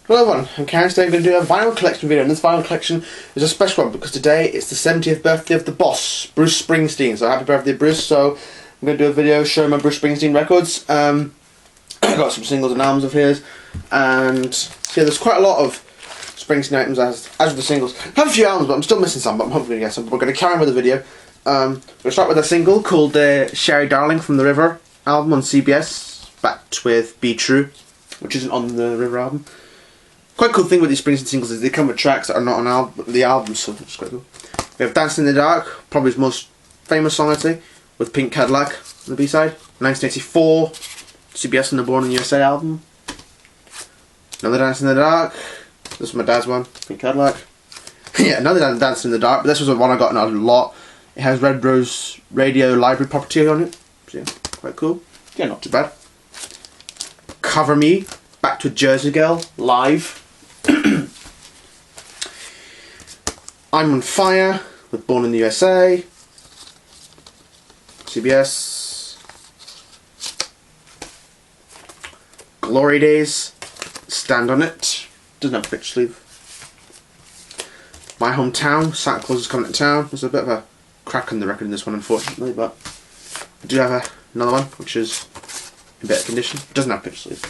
Hello everyone, I'm Karen. Today I'm going to do a vinyl collection video, and this vinyl collection is a special one because today it's the 70th birthday of the boss, Bruce Springsteen. So happy birthday, Bruce. So I'm going to do a video showing my Bruce Springsteen records. I got some singles and albums of his, and so yeah, there's quite a lot of Springsteen items as with the singles. I have a few albums, but I'm still missing some, but I'm hoping to get some. We're going to carry on with the video. We're going to start with a single called Sherry Darling from the River album on CBS, backed with Be True, which isn't on the River album. Quite cool thing with these Springsteen singles is they come with tracks that are not on the album, so it's quite cool. We have Dancing in the Dark, probably his most famous song I'd say, with Pink Cadillac on the B-side. 1984, CBS and the Born in the USA album. Another Dancing in the Dark, this is my dad's one, Pink Cadillac. Yeah, another Dancing in the Dark, but this was the one I got in a lot. It has Red Rose Radio library property on it, so yeah, quite cool. Yeah, not too bad. Cover Me, backed with Jersey Girl, live. I'm on Fire with Born in the USA, CBS. Glory Days, Stand on It, doesn't have a picture sleeve. My Hometown, Santa Claus is Coming to Town. There's a bit of a crack on the record in this one, unfortunately, but I do have another one which is in better condition. It doesn't have a picture sleeve,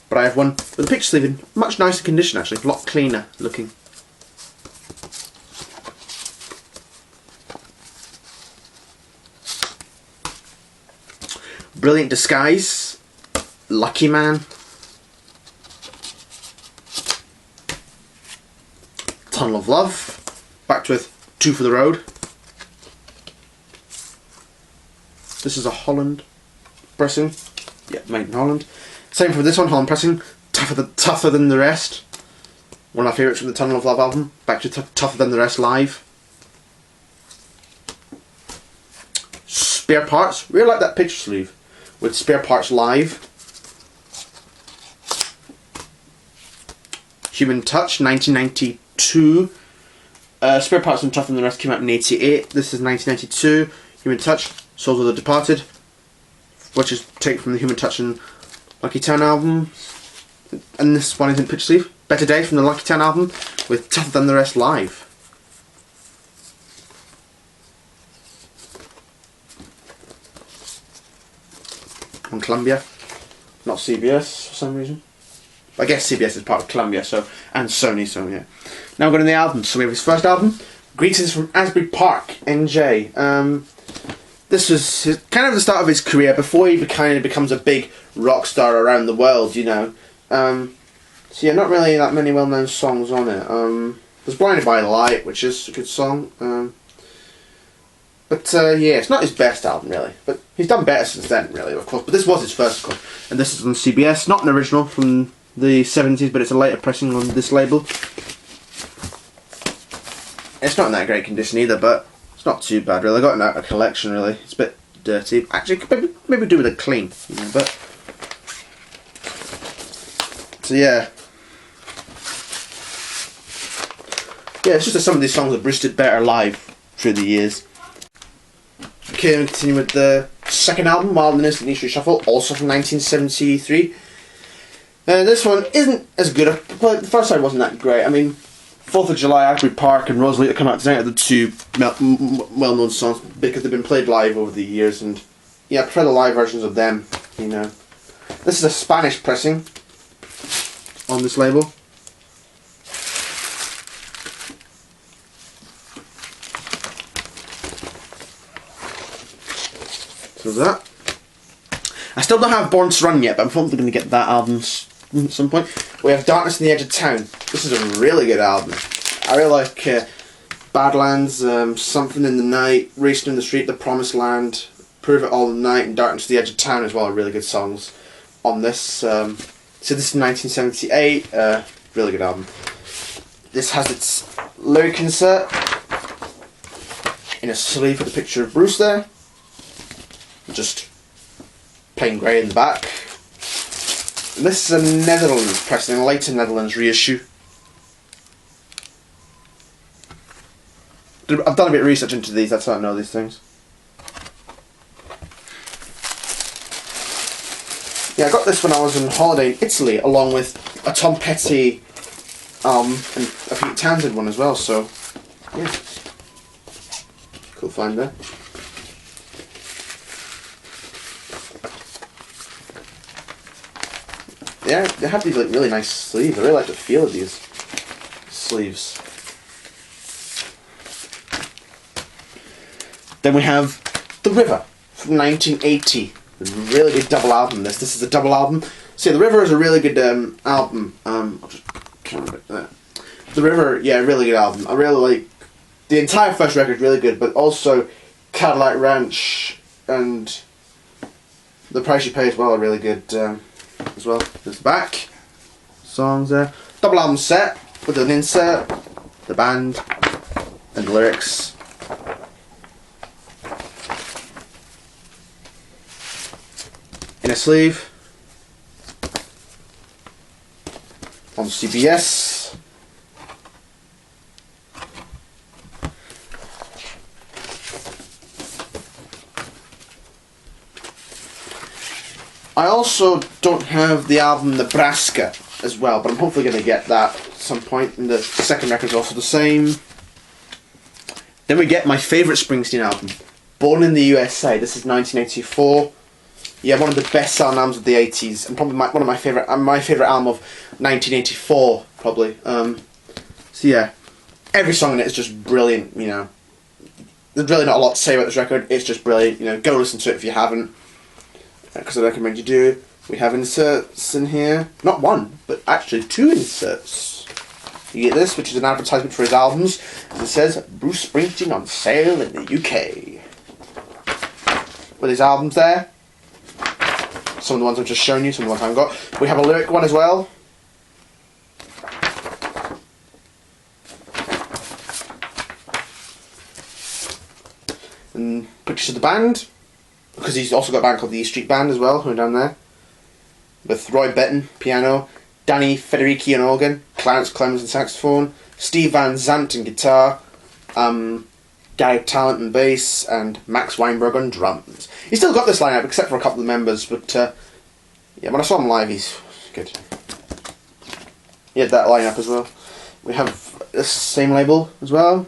but I have one with a picture sleeve in much nicer condition actually, a lot cleaner looking. Brilliant Disguise, Lucky Man, Tunnel of Love, backed with Two for the Road. This is a Holland pressing, yeah, made in Holland. Same for this one, Holland pressing, Tougher Than the Rest. One of my favourites from the Tunnel of Love album, back to Tougher Than the Rest live. Spare Parts, really like that picture sleeve with Spare Parts live. Human Touch, 1992. Spare Parts and Tougher Than the Rest came out in 88. This is 1992. Human Touch, Souls of the Departed, which is taken from the Human Touch and Lucky Town album. And this one is in picture sleeve. Better Day from the Lucky Town album with Tougher Than the Rest live. On Columbia, not CBS for some reason. I guess CBS is part of Columbia, so, and Sony, so yeah. Now we're going to the album. So we have his first album, Greetings from Asbury Park, NJ. This was kind of the start of his career before he kind of becomes a big rock star around the world, you know. So yeah, not really that many well-known songs on it. There's Blinded by the Light, which is a good song. But yeah, it's not his best album really, but he's done better since then really, of course, but this was his first, of course, and this is on CBS, not an original from the 70s, but it's a later pressing on this label. It's not in that great condition either, but it's not too bad really. I got a collection really, it's a bit dirty, actually maybe do with a clean, you know, but, so yeah. Yeah, it's just that some of these songs have Bruce did better live through the years. Okay, we continue with the second album, Wild and Instant East Shuffle, also from 1973. This one isn't as good, but the first side wasn't that great. I mean, 4th of July, Asbury Park and Rosalie that come out tonight are the two well-known songs because they've been played live over the years, and yeah, I prefer the live versions of them, you know. This is a Spanish pressing on this label. So that. I still don't have Born to Run yet, but I'm probably going to get that album at some point. We have Darkness on the Edge of Town. This is a really good album. I really like Badlands, Something in the Night, Racing in the Street, The Promised Land, Prove It All Night, and Darkness on the Edge of Town as well are really good songs on this. So this is 1978, really good album. This has its lyric insert in a sleeve with a picture of Bruce there. Just plain grey in the back. And this is a Netherlands pressing, a later Netherlands reissue. I've done a bit of research into these, that's how I know these things. Yeah, I got this when I was on holiday in Italy, along with a Tom Petty and a Pete Townsend one as well. So yeah, cool find there. Yeah, they have these like really nice sleeves. I really like the feel of these sleeves. Then we have The River from 1980. A really good double album. This is a double album. So yeah, The River is a really good album. I'll just turn it there. The River, yeah, really good album. I really like the entire first record. Really good, but also Cadillac Ranch and The Price You Pay as well are really good as well. There's the back songs there. Double album set with an insert, the band, and the lyrics. In a sleeve on CBS. I also don't have the album Nebraska as well, but I'm hopefully going to get that at some point. And the second record is also the same. Then we get my favourite Springsteen album, Born in the USA. This is 1984. Yeah, one of the best-selling albums of the 80s, and probably one of my favourite album of 1984, probably. So yeah, every song in it is just brilliant, you know. There's really not a lot to say about this record, it's just brilliant, you know, go listen to it if you haven't, because I recommend you do. We have inserts in here, not one, but actually 2 inserts. You get this, which is an advertisement for his albums, and it says, Bruce Springsteen on sale in the UK. With his albums there. Some of the ones I've just shown you, some of the ones I haven't got. We have a lyric one as well. And pictures of the band, because he's also got a band called the E Street Band as well, who are down there. With Roy Bittan, piano, Danny Federici on organ, Clarence Clemens on saxophone, Steve Van Zandt on guitar, Gary Talent on bass, and Max Weinberg on drums. He's still got this lineup, except for a couple of members, but yeah, when I saw him live, he's good. He had that lineup as well. We have this same label as well.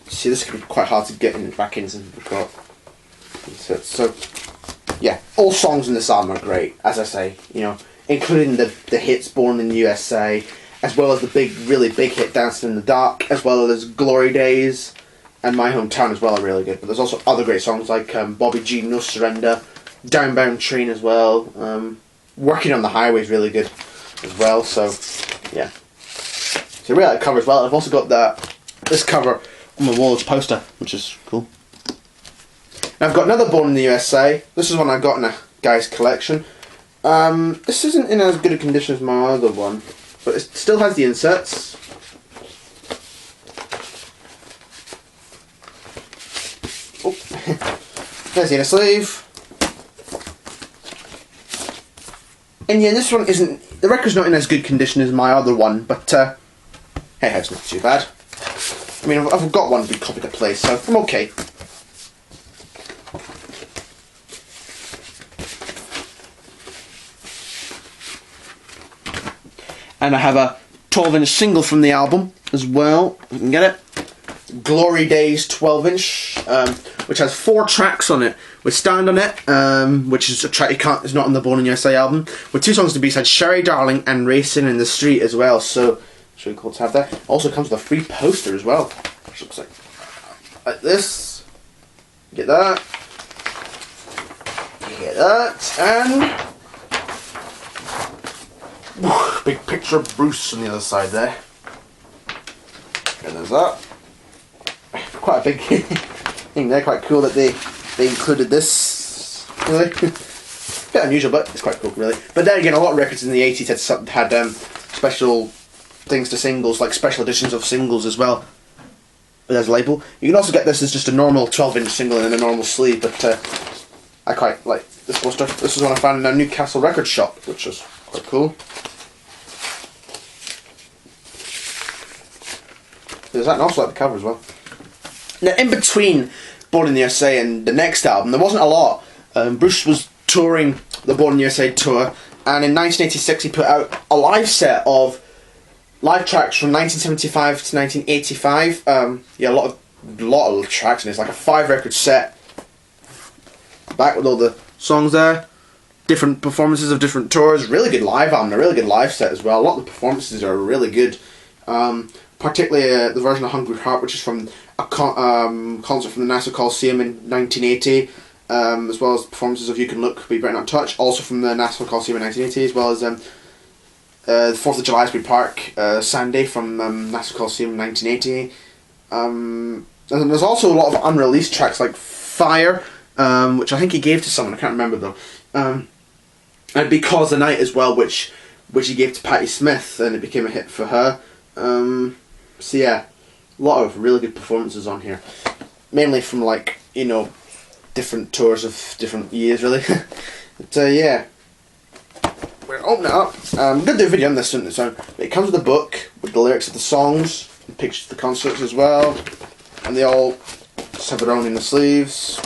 See, this could be quite hard to get back in since we've got inserts. So, yeah, all songs in this album are great, as I say, you know, including the hits Born in the USA, as well as the really big hit Dancing in the Dark, as well as Glory Days and My Hometown as well are really good. But there's also other great songs like Bobby G, No Surrender, Downbound Train as well. Working on the Highway is really good as well. So yeah, so I really like the cover as well. I've also got this cover on my wall as a poster, which is cool. And I've got another Born in the USA. This is one I got in a guy's collection. This isn't in as good a condition as my other one, but it still has the inserts. Oh, there's the inner sleeve. And yeah, this one isn't, the record's not in as good condition as my other one, but hey, it's not too bad. I mean, I've got one big copy to play, so I'm okay. And I have a 12-inch single from the album as well, if you can get it. Glory Days 12-inch, which has 4 tracks on it, with Stand on It, which is a track is not on the Born in USA album, with 2 songs to B-side, Sherry Darling and Racing in the Street as well, so it's really cool to have that. Also comes with a free poster as well, which looks like this. Get that. Get that, and big picture of Bruce on the other side there. And there's that. Quite a big thing there, quite cool that they included this, really. Bit unusual, but it's quite cool, really. But then again, a lot of records in the 80s had special things to singles, like special editions of singles as well. But there's a label. You can also get this as just a normal 12-inch single in a normal sleeve, but I quite like this poster. This is one I found in a Newcastle record shop, which is quite cool. There's that, and also like the cover as well. Now, in between Born in the USA and the next album, there wasn't a lot. Bruce was touring the Born in the USA tour, and in 1986 he put out a live set of live tracks from 1975 to 1985. Yeah, a lot of tracks, and it's like a 5-record set. Back with all the songs there, different performances of different tours. Really good live album, a really good live set as well. A lot of the performances are really good. Particularly the version of Hungry Heart, which is from a concert from the Nassau Coliseum in 1980, as well as performances of You Can Look, But You Better Not Touch, also from the Nassau Coliseum in 1980, as well as the 4th of July Asbury Park Sanday from Nassau Coliseum in 1980. And there's also a lot of unreleased tracks like Fire, which I think he gave to someone, I can't remember though. And Because the Night as well, which he gave to Patti Smith, and it became a hit for her. So yeah, a lot of really good performances on here, mainly from, like, you know, different tours of different years really. But yeah, we're opening it up. I'm going to do a video on this soon, so it comes with a book with the lyrics of the songs, and pictures of the concerts as well, and they all just have their own in the sleeves.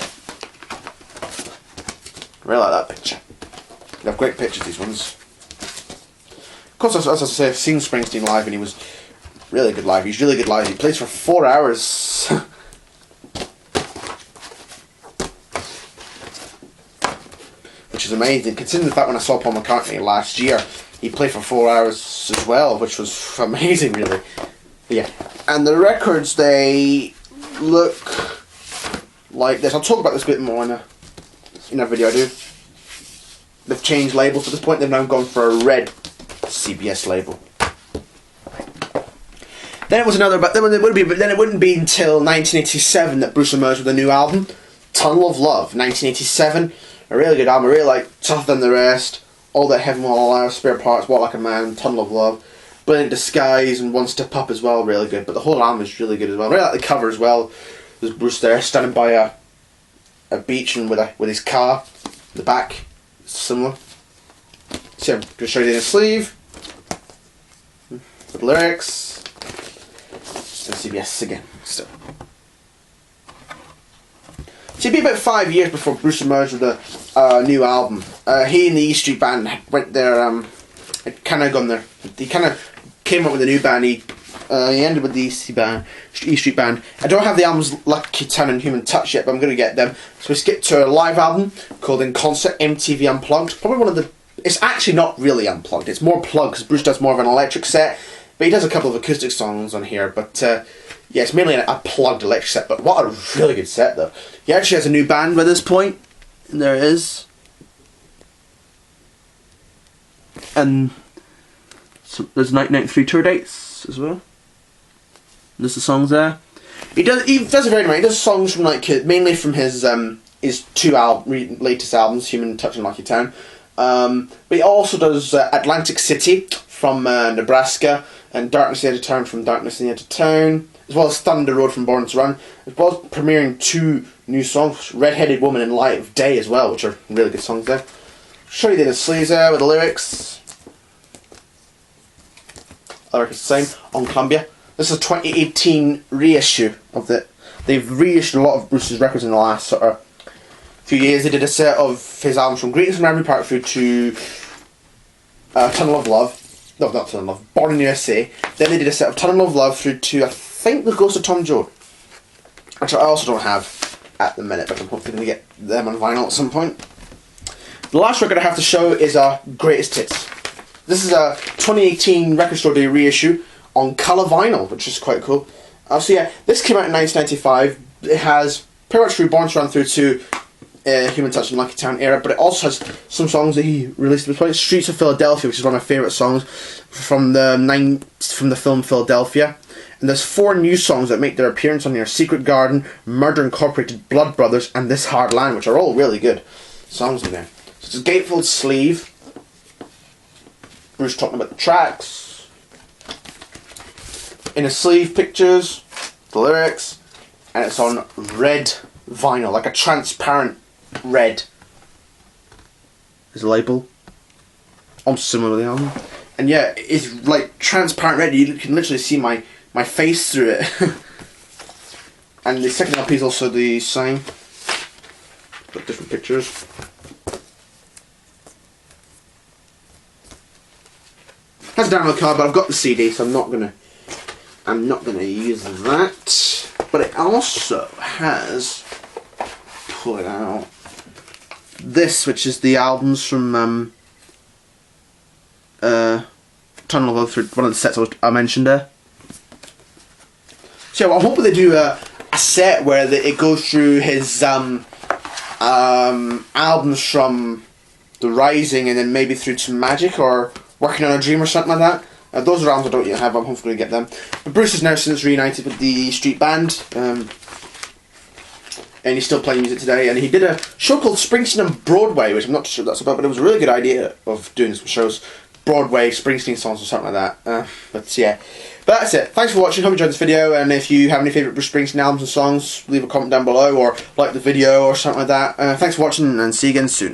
I really like that picture. They have great pictures, these ones. Of course, as I say, I've seen Springsteen live, and he was really good live. He's really good live. He plays for 4 hours. Which is amazing, considering the fact when I saw Paul McCartney last year, he played for 4 hours as well, which was amazing, really. But yeah, and the records, they look like this. I'll talk about this a bit more in a video I do. They've changed labels to this point. They've now gone for a red CBS label. Then it was another, but then it wouldn't be until 1987 that Bruce emerged with a new album, Tunnel of Love, 1987. A really good album. I really like Tougher Than the Rest, All That Heaven Will Allow, Spare Parts, Walk Like a Man, Tunnel of Love, Brilliant Disguise, and One Step Up as well. Really good. But the whole album is really good as well. I really like the cover as well. There's Bruce there standing by a beach and with his car. The back, it's similar. So I'm going to show you the sleeve. With lyrics. And CBS again. Still. So it'd be about 5 years before Bruce emerged with a new album. He and the E Street Band went there, had kind of gone there. He kind of came up with a new band. He ended with the E Street Band. I don't have the albums Lucky Town and Human Touch yet, but I'm going to get them. So we skip to a live album called In Concert MTV Unplugged. Probably one of the... It's actually not really unplugged. It's more plugged because Bruce does more of an electric set. But he does a couple of acoustic songs on here. But yeah, it's mainly a plugged electric set. But what a really good set, though. He actually has a new band by this point. And there it is. And so there's 1993 tour dates as well. There's the songs there. He does a very nice. He does songs from mainly from his two latest albums, Human Touch and Lucky Town. But he also does Atlantic City from Nebraska, and Darkness in the Edge of Town from Darkness in the Edge of Town, as well as Thunder Road from Born to Run, as well as premiering 2 new songs, Red-Headed Woman and Light of Day as well, which are really good songs there. Show you the sleeves there with the lyrics. I reckon it's the same, on Columbia. This is a 2018 reissue of it. They've reissued a lot of Bruce's records in the last sort of few years. They did a set of his albums from Greetings from Asbury Park through to Tunnel of Love. No, not Tunnel of Love, Born in the USA. Then they did a set of Tunnel of Love through to, I think, The Ghost of Tom Joad, which I also don't have at the minute, but I'm hopefully going to get them on vinyl at some point. The last record I have to show is our Greatest Hits. This is a 2018 Record Store Day reissue on colour vinyl, which is quite cool. So yeah, this came out in 1995. It has pretty much through Born to Run through to Human Touch and Lucky Town era, but it also has some songs that he released at this point. Streets of Philadelphia, which is one of my favourite songs from the film Philadelphia. And there's 4 new songs that make their appearance on here: Secret Garden, Murder Incorporated, Blood Brothers, and This Hard Land, which are all really good songs in there. So it's a gatefold sleeve. Bruce talking about the tracks. In a sleeve, pictures, the lyrics, and it's on red vinyl, like a transparent red. There's a label. Almost similar to the album. And yeah, it's like transparent red. You can literally see my face through it. And the second LP is also the same. got different pictures. Has a download card, but I've got the CD, so I'm not gonna use that. But it also has, pull it out, this, which is the albums from Tunnel of Love, one of the sets I mentioned there. So I'm hoping they do a set where it goes through his albums from The Rising and then maybe through to Magic or Working on a Dream or something like that. Those are albums I don't yet have, I'm hopefully going to get them. But Bruce has now since reunited with the Street Band, and he's still playing music today, and he did a show called Springsteen on Broadway, which I'm not sure what that's about, but it was a really good idea of doing some shows, Broadway, Springsteen songs or something like that. But yeah, but that's it. Thanks for watching, hope you enjoyed this video, and if you have any favourite Bruce Springsteen albums and songs, leave a comment down below, or like the video or something like that. Thanks for watching, and see you again soon.